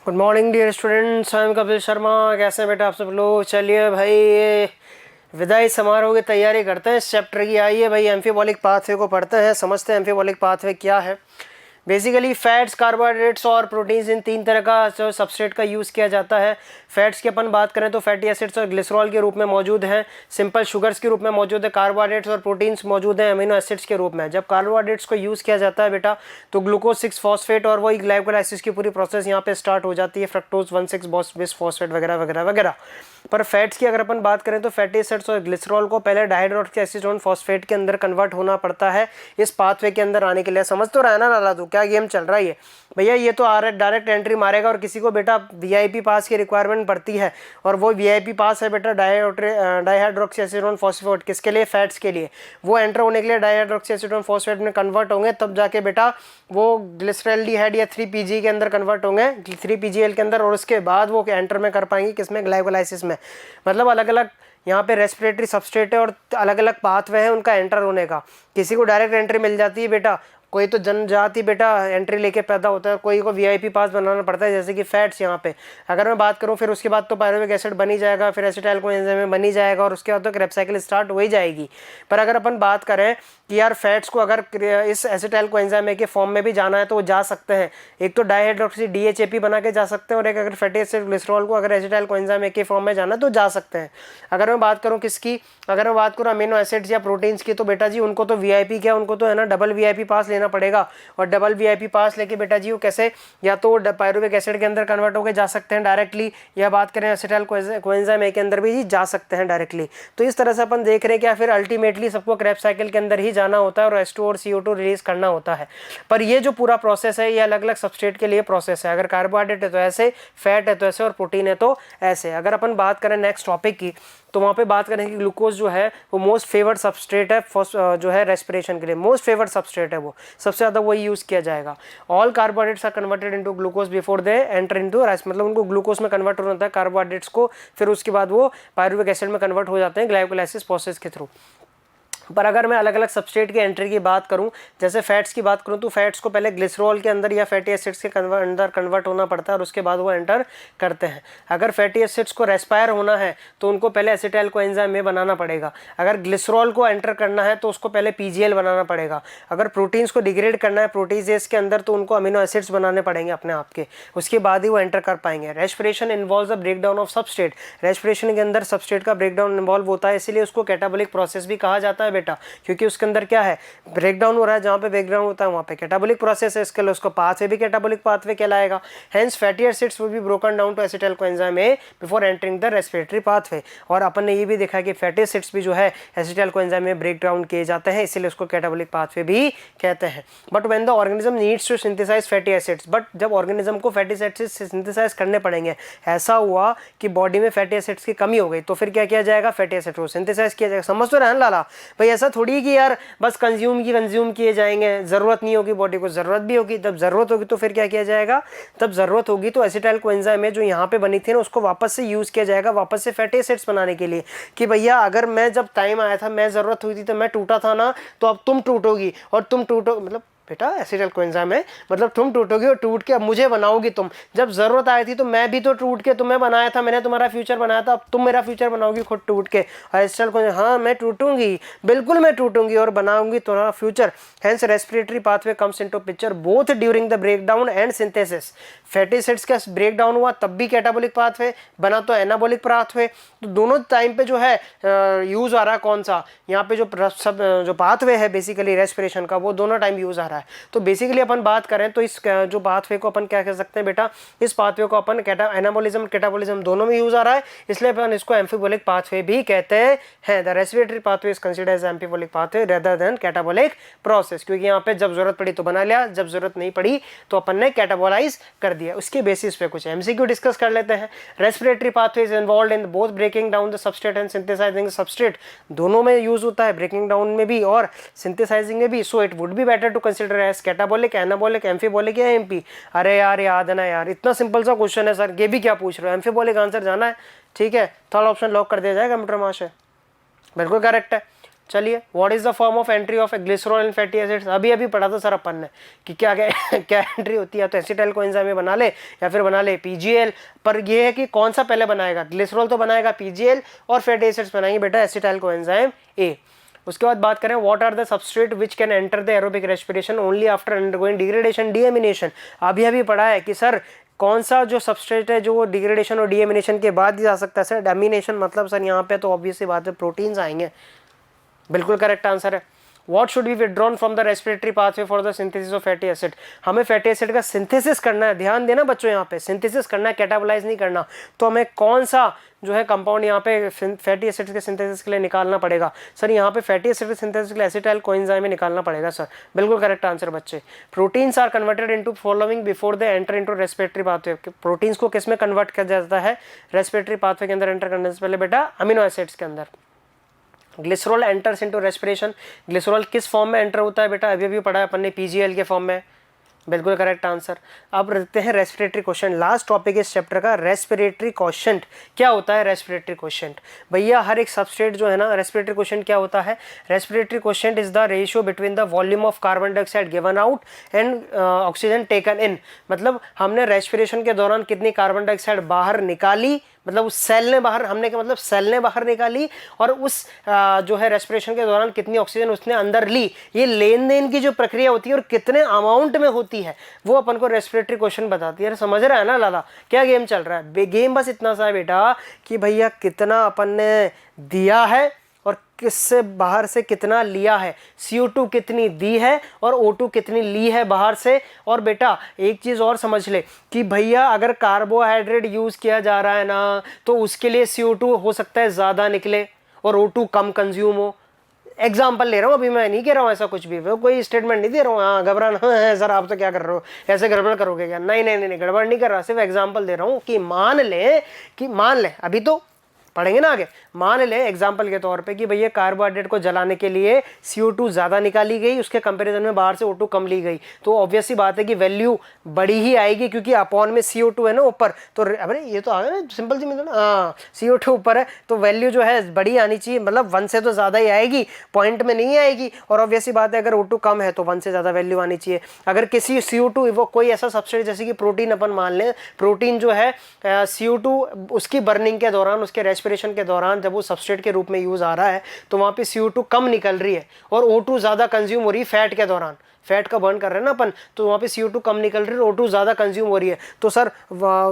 Good morning dear students, I am Kapil Sharma. कैसे हैं बेटा आप सब लोग? चलिए भाई, ये विदाई समारोह की तैयारी करते हैं इस चैप्टर की। आइए भाई, एम्फीबॉलिक पाथवे को पढ़ते हैं, समझते हैं एम्फीबॉलिक पाथवे क्या है। बेसिकली फैट्स, कार्बोहाइड्रेट्स और प्रोटीन्स, इन तीन तरह का जो सबस्ट्रेट का यूज़ किया जाता है। फैट्स की अपन बात करें तो फैटी एसिड्स और ग्लिसरॉल के रूप में मौजूद हैं, सिंपल शुगर्स के रूप में मौजूद है। कार्बोहाइड्रेट्स और प्रोटीन्स मौजूद हैं अमीनो एसिड्स के रूप में। जब कार्बोहाइड्रेट्स को यूज़ किया जाता है बेटा तो ग्लूकोज 6 फॉस्फेट और वही ग्लाइकोलाइसिस की पूरी प्रोसेस यहाँ पे स्टार्ट हो जाती है, फ्रक्टोज 1,6 बिस फॉस्फेट वगैरह वगैरह वगैरह। पर फैट्स की अगर अपन बात करें तो फैटी एसिड्स और ग्लिसरॉल को पहले डाइहाइड्रोक्सी एसीटोन फॉस्फेट के अंदर कन्वर्ट होना पड़ता है इस पाथवे के अंदर आने के लिए। समझ तो रहा है ना लाला? तो क्या गेम चल रहा है ये भैया? ये तो डायरेक्ट एंट्री मारेगा और किसी को बेटा वीआईपी पास की रिक्वायरमेंट पड़ती है और वो वीआईपी पास है बेटा डाइहाइड्रोक्सी एसीटोन फॉस्फेट। किसके लिए? फैट्स के लिए। वो एंटर होने के लिए डाइहाइड्रोक्सी एसीटोन फॉस्फेट में कन्वर्ट होंगे, तब जाके बेटा वो ग्लिसरॉल्डिहाइड या 3PG के अंदर कन्वर्ट होंगे, 3PGL के अंदर, और उसके बाद वो एंटर में कर पाएंगे किसमें? ग्लाइकोलाइसिस में। मतलब अलग अलग यहाँ पे रेस्पिरेटरी सबस्ट्रेट है और अलग अलग पाथवे है उनका एंटर होने का। किसी को डायरेक्ट एंट्री मिल जाती है बेटा, कोई तो जनजाति बेटा एंट्री लेके पैदा होता है, कोई को वीआईपी पास बनाना पड़ता है, जैसे कि फैट्स यहाँ पे अगर मैं बात करूँ। फिर उसके बाद तो पायरुविक एसिड बनी जाएगा, फिर एसिटाइल कोएंजाइम बनी जाएगा और उसके बाद तो क्रेब साइकिल स्टार्ट हो ही जाएगी। पर अगर अपन बात करें कि यार फैट्स को अगर इस एसिटाइल कोएंजाइम के फॉर्म में भी जाना है तो वो जा सकते हैं। एक तो डाइहाइड्रोक्सी DHAP बना के जा सकते हैं और एक अगर फैटी एसिड ग्लिसरॉल को अगर एसिटाइल कोएंजाइम के फॉर्म में जाना है तो जा सकते हैं। अगर मैं बात करूँ किसकी, अगर मैं बात करूँ अमीनो एसिड्स या प्रोटीन्स की, तो बेटा जी उनको तो वीआईपी क्या, उनको तो है ना डबल वीआईपी पास लेना पड़ेगा। और डबल वीआईपी पास लेके बेटा जी वो कैसे, या तो पायरुविक एसिड के अंदर कन्वर्ट होकर जा सकते हैं डायरेक्टली, या बात करें एसिटाइल कोएंजाइम के अंदर भी जी जा सकते हैं डायरेक्टली। तो इस तरह से अपन देख रहे हैं कि फिर अल्टीमेटली सबको क्रेब साइकिल के अंदर ही जाना होता है और H2 और CO2 रिलीज करना होता है। पर ये जो पूरा प्रोसेस है ये अलग अलग सबस्ट्रेट के लिए प्रोसेस है। अगर कार्बोहाइड्रेट है तो ऐसे, फैट है तो ऐसे और प्रोटीन है तो ऐसे। अगर अपन बात करें नेक्स्ट टॉपिक की तो वहाँ पे बात करें कि ग्लूकोज जो है वो मोस्ट फेवर्ड सबस्ट्रेट है जो है रेस्पिरेशन के लिए। मोस्ट फेवर्ड सबस्ट्रेट है वो, सबसे ज़्यादा वही यूज़ किया जाएगा। All carbohydrates are converted into glucose before they enter into rice, मतलब उनको ग्लूकोज में कन्वर्ट होना होता है कार्बोहाइड्रेट्स को, फिर उसके बाद वो पायरुविक एसिड में कन्वर्ट हो जाते हैं ग्लाइकोलाइसिस प्रोसेस के थ्रू। पर अगर मैं अलग अलग सबस्ट्रेट की एंट्री की बात करूं, जैसे फैट्स की बात करूं, तो फैट्स को पहले ग्लिसरॉल के अंदर या फैटी एसिड्स के अंदर कन्वर्ट होना पड़ता है और उसके बाद वो एंटर करते हैं। अगर फैटी एसिड्स को रेस्पायर होना है तो उनको पहले एसिटाइल कोएंजाइम में बनाना पड़ेगा। अगर ग्लिसरॉल को एंटर करना है तो उसको पहले PGL बनाना पड़ेगा। अगर प्रोटीन्स को डिग्रेड करना है प्रोटीजेस के अंदर तो उनको अमीनो एसिड्स बनाने पड़ेंगे अपने आप के, उसके बाद ही वो एंटर कर पाएंगे। Respiration involves the breakdown of substrate. Respiration के अंदर सबस्ट्रेट का ब्रेकडाउन इन्वॉल्व होता है, इसीलिए उसको कैटाबोलिक प्रोसेस भी कहा जाता है बेटा, क्योंकि उसके अंदर क्या है, ब्रेकडाउन हो रहा है। जहाँ पे ब्रेकडाउन होता है वहाँ पे कैटाबोलिक प्रोसेस है, इसके लिए उसको पाथवे भी कैटाबोलिक पाथवे कहलाएगा। Hence fatty acids will be broken down to acetyl coenzyme A before entering the respiratory pathway. और अपन ने ये भी देखा कि फैटी एसिड्स भी जो है एसिटाइल कोएंजाइम में ब्रेक डाउन किए जाते हैं, इसीलिए उसको कैटाबोलिक पाथवे भी कहते हैं। But when the organism needs to synthesize fatty acids, but जब ऑर्गेनिज्म को फैटी एसिड्स सिंथेसाइज करने पड़ेंगे, ऐसा हुआ कि बॉडी में फैटी एसिड्स की कमी हो गई, तो फिर क्या किया जाएगा? फैटी एसिड को सिंथेसाइज किया जाएगा। समझ तो रहे हैं लाला भाई? ऐसा थोड़ी है कि यार बस कंज्यूम किए जाएंगे, जरूरत नहीं होगी बॉडी को, जरूरत भी होगी। जब जरूरत होगी तो फिर क्या किया जाएगा? तब जरूरत होगी तो एसिटाइल कोएंजाइम में जो यहाँ पे बनी थी ना उसको वापस से यूज किया जाएगा, वापस से फैटी एसिड्स बनाने के लिए। कि भैया अगर मैं जब टाइम आया था, मैं जरूरत हुई थी तो मैं टूटा था ना, तो अब तुम टूटोगी और तुम टूटो, मतलब बेटा एसिटाइल कोएंजाइम है, मतलब तुम टूटोगी और टूट के अब मुझे बनाओगी तुम। जब जरूरत आई थी तो मैं भी तो टूट के तुम्हें बनाया था, मैंने तुम्हारा फ्यूचर बनाया था, अब तुम मेरा फ्यूचर बनाओगी खुद टूट के। और एसिटाइल कोएंजाइम, हाँ मैं टूटूंगी, बिल्कुल मैं टूटूंगी और बनाऊंगी तुम्हारा future. Hence respiratory pathway comes into picture both during the breakdown and synthesis. Fatty acids का ब्रेकडाउन हुआ तब भी कैटाबोलिक पाथवे बना, तो एनाबोलिक पाथवे। तो दोनों टाइम पे जो है यूज आ रहा है कौन सा, यहाँ पे जो पाथवे है बेसिकली रेस्पिरेशन का, वो दोनों टाइम यूज आ रहा है। तो बेसिकली अपन बात करें तो इस जो पाथवे को अपन क्या कह सकते हैं बेटा, इस पाथवे को अपन एनाबोलिज्म कैटाबोलिज्म दोनों में यूज आ रहा है, इसलिए अपन इसको एम्फीबोलिक पाथवे भी कहते हैं। The respiratory pathway is considered as amphibolic pathway rather than catabolic process, क्योंकि यहाँ पे जब जरूरत पड़ी तो बना लिया, जब जरूरत नहीं पड़ी तो अपन ने कैटाबोलाइज कर दिया। उसके बेसिस पे कुछ एमसीक्यू डिस्कस कर लेते हैं। Respiratory pathway is involved in both breaking down the substrate and synthesizing substrate. दोनों में यूज होता है, ब्रेकिंग डाउन में भी और सिंथेसाइजिंग में भी। So it would be better to consider as catabolic, anabolic, amphibolic या एमपी। अरे यार याद है ना यार, इतना सिंपल सा क्वेश्चन है सर, ये भी क्या पूछ रहे हो? एम्फीबोलिक आंसर जाना है, ठीक है। थर्ड ऑप्शन लॉक कर दिया जाएगा कंप्यूटर महाशय, बिल्कुल करेक्ट है। चलिए, what is the form of entry of glycerol in fatty acids, अभी अभी पढ़ा था सर अपन ने कि क्या क्या क्या एंट्री होती है, तो एसिटाइल कोएंजाइम बना ले या फिर बना ले पीजीएल, पर ये है कि कौन सा पहले बनाएगा, ग्लिसरॉल तो बनाएगा पीजीएल और फैटी एसिड्स बनाएंगे बेटा एसिटाइल कोएंजाइम ए। उसके बाद बात करें what are the substrate which can enter the aerobic respiration only after undergoing degradation deamination, अभी अभी पढ़ा है कि सर कौन सा जो सबस्ट्रेट है जो डिग्रेडेशन और डीएमिनेशन के बाद ही आ सकता है सर, डीएमिनेशन मतलब सर यहाँ पे तो ऑब्वियसली बात है प्रोटीन्स आएंगे, बिल्कुल करेक्ट आंसर है। What should be withdrawn from the respiratory pathway for the synthesis of fatty acid, हमें फैटी एसिड का सिंथेसिस करना है, ध्यान देना बच्चों यहाँ पे सिंथेसिस करना है, कैटाबोलाइज नहीं करना, तो हमें कौन सा जो है कंपाउंड यहाँ पे फैटी एसिड के सिंथेसिस के लिए निकालना पड़ेगा सर, यहाँ पे फैटी एसिड के सिंथेसिस के लिए एसिटाइल कोएंजाइम में निकालना पड़ेगा सर, बिल्कुल करेक्ट आंसर बच्चे। Proteins are converted into following before they enter into respiratory pathway, proteins को किस में कन्वर्ट किया जाता है रेस्पिरेटरी पाथवे के अंदर एंटर करने से पहले बेटा अमीनो एसिड्स के अंदर। Glycerol enters into respiration, glycerol किस फॉर्म में एंटर होता है बेटा, अभी अभी पढ़ा है अपन ने पीजीएल के फॉर्म में, बिल्कुल करेक्ट आंसर। अब रखते हैं रेस्पिरेटरी क्वेश्चन, लास्ट टॉपिक इस चैप्टर का रेस्पिरेटरी क्वेश्चन। क्या होता है रेस्पिरेटरी क्वेश्चन भैया, हर एक सबस्ट्रेट जो है ना, रेस्पिरेटरी क्वेश्चन क्या होता है, respiratory question is the ratio between the volume of carbon dioxide given out and oxygen taken in, मतलब हमने रेस्पिरेशन के दौरान कितनी कार्बन डाइऑक्साइड बाहर निकाली, मतलब उस सेल ने बाहर, हमने क्या मतलब सेल ने बाहर निकाली, और उस जो है रेस्पिरेशन के दौरान कितनी ऑक्सीजन उसने अंदर ली, ये लेन देन की जो प्रक्रिया होती है और कितने अमाउंट में होती है वो अपन को रेस्पिरेटरी क्वेश्चन बताती है। समझ रहा है ना लाला, क्या गेम चल रहा है, गेम बस इतना सा है बेटा कि भैया कितना अपन ने दिया है और किससे बाहर से कितना लिया है, CO2 कितनी दी है और O2 कितनी ली है बाहर से। और बेटा एक चीज़ और समझ ले कि भैया अगर कार्बोहाइड्रेट यूज़ किया जा रहा है ना तो उसके लिए CO2 हो सकता है ज़्यादा निकले और O2 कम कंज्यूम हो। एग्जाम्पल ले रहा हूँ, अभी मैं नहीं कह रहा हूँ ऐसा कुछ भी, कोई स्टेटमेंट नहीं दे रहा हूँ, हाँ घबराना है सर आप तो क्या कर रहे हो, ऐसे गड़बड़ करोगे क्या, नहीं नहीं नहीं गड़बड़ नहीं कर रहा, सिर्फ एग्जाम्पल दे रहा हूँ कि मान ले अभी तो पढ़ेंगे ना आगे, मान ले एग्जाम्पल के तौर पे कि भैया कार्बोहाइड्रेट को जलाने के लिए CO2 ज़्यादा निकाली गई, उसके कंपैरिजन में बाहर से O2 कम ली गई, तो ऑब्वियस सी बात है कि वैल्यू बड़ी ही आएगी क्योंकि अपॉन में CO2 है ना ऊपर, तो अरे ये तो आ गया ना सिंपल सी मतलब, हाँ CO2 ऊपर है तो वैल्यू जो है बड़ी आनी चाहिए, मतलब 1 से तो ज़्यादा ही आएगी, पॉइंट में नहीं आएगी। और ऑब्वियस सी बात है अगर O2 कम है तो 1 से ज़्यादा वैल्यू आनी चाहिए। अगर किसी CO2 वो कोई ऐसा सबस्ट्रेट जैसे कि प्रोटीन अपन मान लें, प्रोटीन जो है CO2 उसकी बर्निंग के दौरान, उसके रेस्पिरेशन के दौरान जब वो सबस्ट्रेट के रूप में यूज आ रहा है तो वहां पे CO2 कम निकल रही है और O2 ज्यादा कंज्यूम हो रही है फैट के दौरान, फैट का बर्न कर रहे हैं ना अपन, तो वहां पे CO2 कम निकल रही है और O2 ज्यादा कंज्यूम हो रही है, तो सर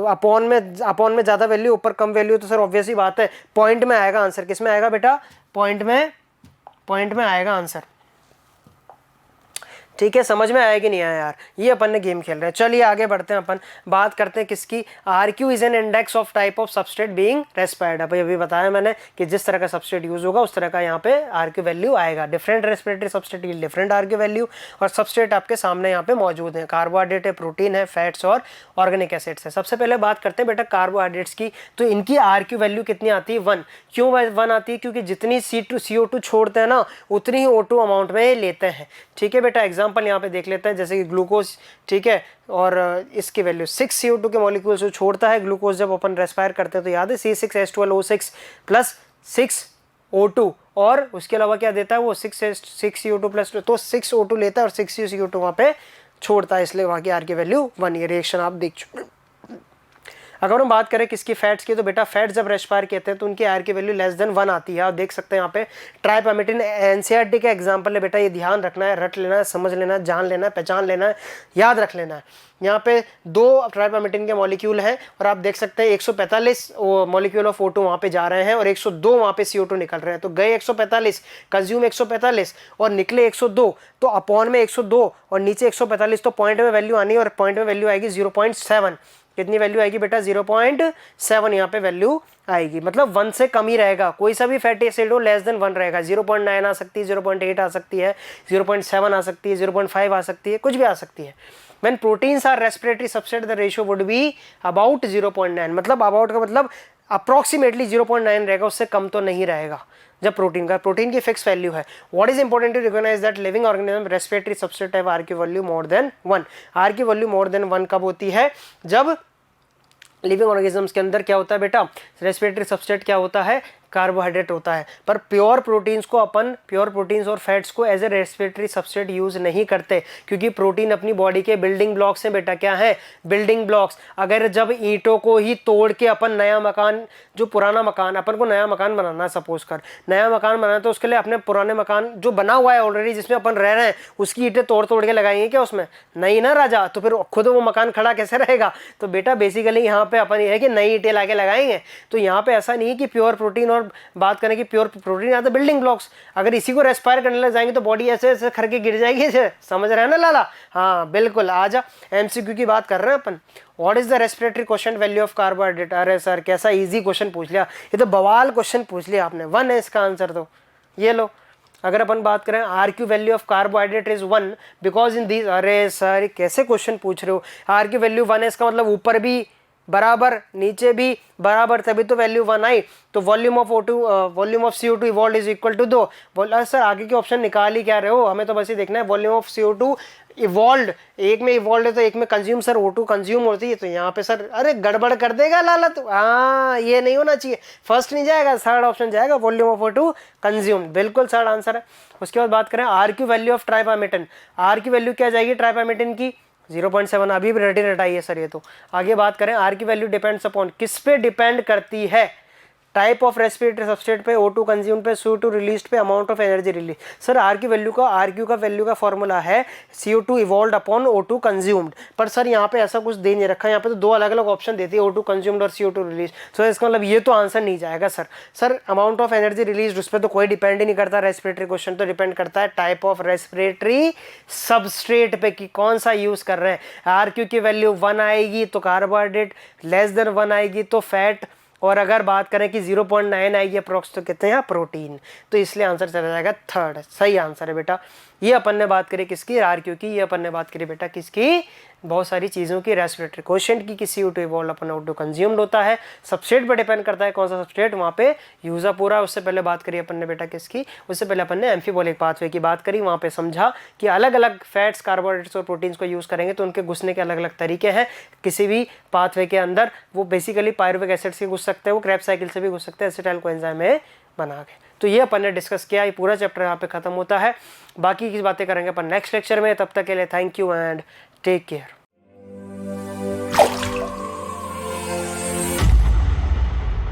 अपॉन में ज्यादा वैल्यू ऊपर कम वैल्यू, तो सर ऑब्वियस ही बात है पॉइंट में आएगा आंसर। किस में आएगा बेटा, पॉइंट में आएगा आंसर। ठीक है, समझ में आया कि नहीं आया यार, ये अपन ने गेम खेल रहे हैं। चलिए आगे बढ़ते हैं, अपन बात करते हैं किसकी, RQ is an index of type of substrate being respired. अभी बताया मैंने कि जिस तरह का सबस्ट्रेट यूज होगा उस तरह का यहाँ पे RQ वैल्यू आएगा, डिफरेंट रेस्पिरेटरी सबस्ट्रेट की डिफरेंट RQ वैल्यू, और सबस्ट्रेट आपके सामने यहाँ पे मौजूद है, कार्बोहाइड्रेट है, प्रोटीन है, फैट्स और ऑर्गेनिक एसिड्स है। सबसे पहले बात करते हैं बेटा कार्बोहाइड्रेट्स की, तो इनकी RQ वैल्यू कितनी आती है, 1। क्यों 1 आती है, क्योंकि जितनी CO2 छोड़ते हैं ना उतनी ही O2 अमाउंट में लेते हैं। ठीक है बेटा, एग्जाम्पल यहाँ पे देख लेते हैं, जैसे कि ग्लूकोज, ठीक है, और इसकी वैल्यू 6 CO2 के मॉलिक्यूल्स जो छोड़ता है ग्लूकोज जब अपन रेस्पायर करते हैं, तो याद है C6H12O6 प्लस 6O2, और उसके अलावा क्या देता है वो 6 CO2 प्लस, तो 6 O2 लेता है और 6 CO2 वहाँ पे छोड़ता है, इसलिए वहाँ की R की वैल्यू 1। ये रिएक्शन आप देख चुके। अगर हम बात करें किसकी, फैट्स की, तो बेटा फैट जब रेस्पायर कहते हैं तो उनकी R की वैल्यू लेस देन 1 आती है। आप देख सकते हैं यहाँ पे ट्राइपेमेटिन NCERT का एग्जांपल है बेटा, ये ध्यान रखना है, रट लेना है, समझ लेना है, जान लेना है, पहचान लेना है, याद रख लेना है। यहाँ पे 2 ट्राइपेमेटिन के मॉलिक्यूल हैं और आप देख सकते हैं 145 मॉलिक्यूल ऑफ O2 वहाँ पे जा रहे हैं और 102 वहाँ पे CO2 निकल रहे हैं, तो गए 145, कंज्यूम 145 और निकले 102, तो अपॉन में 102 और नीचे 145, तो पॉइंट में वैल्यू आनी है और पॉइंट में वैल्यू आएगी 0.7। कितनी वैल्यू आएगी बेटा, 0.7 यहाँ पे वैल्यू आएगी, मतलब 1 से कम ही रहेगा, कोई सा भी फैटी एसिड हो लेस देन 1 रहेगा। 0.9 आ सकती है, 0.8 आ सकती है, 0.7 आ सकती है, 0.5 आ सकती है, कुछ भी आ सकती है। When proteins are respiratory substrate, the ratio would be about 0.9, मतलब अबाउट का मतलब अप्रॉक्सीमेटली 0.9 रहेगा, उससे कम तो नहीं रहेगा जब प्रोटीन की फिक्स वैल्यू है। What is important to recognize that living organism respiratory substrate have RQ value more than 1। RQ value more than 1 कब होती है, जब लिविंग ऑर्गेनिजम्स के अंदर क्या होता है बेटा, रेस्पिरेटरी सबस्ट्रेट क्या होता है, कार्बोहाइड्रेट होता है। पर प्योर प्रोटीन्स को अपन, प्योर प्रोटीन्स और फैट्स को as a respiratory substrate use नहीं करते, क्योंकि प्रोटीन अपनी बॉडी के बिल्डिंग ब्लॉक्स हैं बेटा। क्या है? Building blocks. अगर जब ईंटों को ही तोड़ के अपन नया मकान, जो पुराना मकान, अपन को नया मकान बनाना, सपोज कर नया मकान बनाना, तो उसके लिए अपने पुराने मकान जो बना हुआ है ऑलरेडी, जिसमें अपन रह रहे हैं, उसकी ईंटें तोड़ तोड़ के लगाएंगे क्या उसमें? नहीं ना राजा। तो फिर खुद वो मकान खड़ा कैसे रहेगा? तो बेटा बेसिकली यहाँ पे अपन ये है कि नई ईंटें लाके लगाएंगे। तो यहाँ पे ऐसा नहीं है कि प्योर प्रोटीन, और बात करें कि प्योर प्रोटीन या तो बिल्डिंग ब्लॉक्स, अगर इसी को रेस्पायर करने लग जाएंगे तो बॉडी ऐसे ऐसे करके गिर जाएगी। समझ रहे हैं ना लाला? हाँ बिल्कुल। आजा एमसीक्यू की बात कर रहे हैं अपन। What is the respiratory question value of carbohydrate? अरे सर कैसा इजी क्वेश्चन पूछ लिया, ये तो बवाल क्वेश्चन पूछ लिया आपने। 1 है इसका आंसर। तो ये लो, अगर अपन बात करें R Q value of carbohydrate is 1 because in these. अरे सर कैसे क्वेश्चन पूछ रहे हो? आर क्यू वैल्यू 1 है, इसका मतलब ऊपर भी बराबर नीचे भी बराबर, तभी तो वैल्यू 1 आई। तो volume of O2, volume of CO2 evolve is equal to 2। बोला सर आगे के ऑप्शन निकाल ही क्या रहे हो? हमें तो बस ये देखना है वॉल्यूम ऑफ CO2 इवॉल्व, एक में इवॉल्व है तो एक में कंज्यूम। सर O2 कंज्यूम होती है, तो यहाँ पे सर अरे गड़बड़ कर देगा लाला तो। हाँ ये नहीं होना चाहिए, फर्स्ट नहीं जाएगा, थर्ड ऑप्शन जाएगा, वॉल्यूम ऑफ O2 कंज्यूम। बिल्कुल थर्ड आंसर है। उसके बाद बात करें R Q value of tripalmitin. R की वैल्यू क्या जाएगी ट्राइपामिटिन की? 0.7। अभी भी रेडी रटाइए सर ये तो। आगे बात करें आर की वैल्यू डिपेंड्स अपॉन, किस पे डिपेंड करती है? टाइप ऑफ रेस्पिरेटरी सबस्ट्रेट पे, O2 कंज्यूम पे, CO2 रिलीज पे, amount of energy release. Sir R की वैल्यू का, आर क्यू का वैल्यू का फॉर्मूला है CO2 evolve upon O2 consumed. पर सर यहाँ पे ऐसा कुछ दे नहीं रखा, यहाँ पे तो दो अलग अलग ऑप्शन देती है, O2 कंज्यूम्ड और CO2 रिलीज। सो इसका मतलब ये तो आंसर नहीं जाएगा sir. Sir amount of energy release, उस पर तो कोई डिपेंड ही नहीं करता। रेस्पिरेटरी क्वेश्चन तो डिपेंड करता है टाइप ऑफ रेस्पिरेटरी सबस्ट्रेट पे कि कौन सा यूज कर रहे हैं। आर क्यू की वैल्यू 1 आएगी तो कार्बोहाइड्रेट, लेस देन 1 आएगी तो फैट, और अगर बात करें कि 0.9 आएगी अप्रोक्स तो कितने हैं? प्रोटीन। तो इसलिए आंसर चला जाएगा थर्ड। सही आंसर है बेटा। ये अपन ने बात करी किसकी? आर क्यू की। ये अपन ने बात करी बेटा किसकी? बहुत सारी चीज़ों की, रेस्पिरेटरी क्वेश्चन की, कि CO2 इवॉल्व अपन O2 कंज्यूम्ड होता है। सबस्ट्रेट पर डिपेंड करता है कौन सा सबस्ट्रेट, वहाँ पे यूज अप पूरा। उससे पहले बात करी अपन ने बेटा किसकी? उससे पहले अपन ने एम्फीबॉलिक पाथवे की बात करी। वहाँ पे समझा कि अलग अलग फैट्स, कार्बोहाइड्रेट्स और प्रोटीन्स को यूज़ करेंगे तो उनके घुसने के अलग अलग तरीके हैं किसी भी पाथवे के अंदर। वो बेसिकली पायरुविक एसिड से घुस सकते हैं, वो क्रैब साइकिल से भी घुस सकते हैं, एसिटाइल कोएंजाइम में बना के। तो ये अपन ने डिस्कस किया। ये पूरा चैप्टर यहाँ पे खत्म होता है। बाकी की बातें करेंगे अपन नेक्स्ट लेक्चर में। तब तक के लिए thank you and take care.